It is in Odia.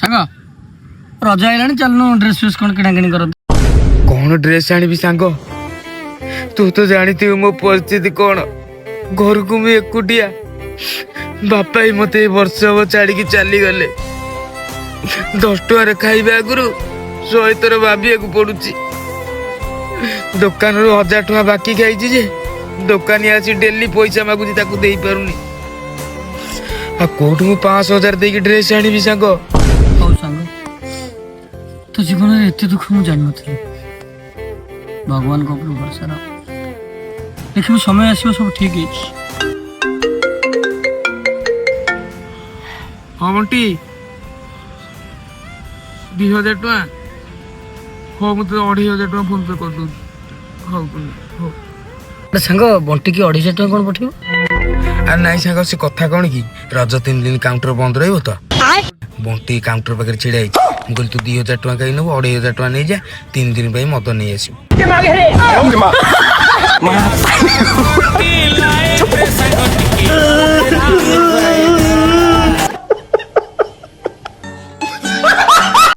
ସାଙ୍ଗ ରଜ ଆଇଲାଣି ଚାଲୁନୁ ଡ୍ରେସ୍ ଫ୍ରେସ୍ କ'ଣ କିଣାକିଣି କରନ୍ତୁ। କ'ଣ ଡ୍ରେସ୍ ଆଣିବି ସାଙ୍ଗ? ତୁ ତ ଜାଣିଥିବୁ ମୋ ପରିସ୍ଥିତି କ'ଣ। ଘରକୁ ମୁଁ ଏକୁଟିଆ। ବାପା ହିଁ ମତେ ଏ ବର୍ଷ ହବ ଛାଡ଼ିକି ଚାଲିଗଲେ। 10 ଟଙ୍କାରେ ଖାଇବା ଆଗରୁ 100 ଥର ଭାବିବାକୁ ପଡୁଛି। ଦୋକାନରୁ 1000 ଟଙ୍କା ବାକି ଖାଇଛି ଯେ ଦୋକାନୀ ଆସି ଡେଲି ପଇସା ମାଗୁଛି, ତାକୁ ଦେଇପାରୁନି। ଆଉ କୋଉଠୁ ମୁଁ 5,000 ଦେଇକି ଡ୍ରେସ୍ ଆଣିବି ସାଙ୍ଗ? ହଉ ସାଙ୍ଗ, ତୋ ଜୀବନରେ ଏତେ ଦୁଃଖ ମୁଁ ଜାଣିନଥିଲି। ଭଗବାନଙ୍କ ଉପରୁ ଭରସା ରଖ, ଦେଖିବୁ ସମୟ ଆସିବ ସବୁ ଠିକ୍ ହେଇଛି। ହଁ ବଣ୍ଟି, 2,000 ଟଙ୍କା। ହଉ ମୁଁ ତୋତେ 2,500 ଟଙ୍କା ଫୋନ୍ ପେ କରିଦେଉଛି। ହଉ ହଉ। ସାଙ୍ଗ ବଣ୍ଟିକି 250 ଟଙ୍କା କ'ଣ ପଠେଇବ? ଆରେ ନାଇଁ ସାଙ୍ଗ, ସେ କଥା କ'ଣ କି, ରଜ 3 ଦିନ କାଉଣ୍ଟର ବନ୍ଦ ରହିବ ତ। ବଣ୍ଟି କାଉଣ୍ଟର ପାଖରେ ଛିଡ଼ା ହେଇଛି। ମୁଁ କହିଲି ତୁ 2,000 ଟଙ୍କା କାହିଁ ନେବୁ, 2,500 ଟଙ୍କା ନେଇଯା, 3 ଦିନ ପାଇଁ ମଦ ନେଇ ଆସିବୁ।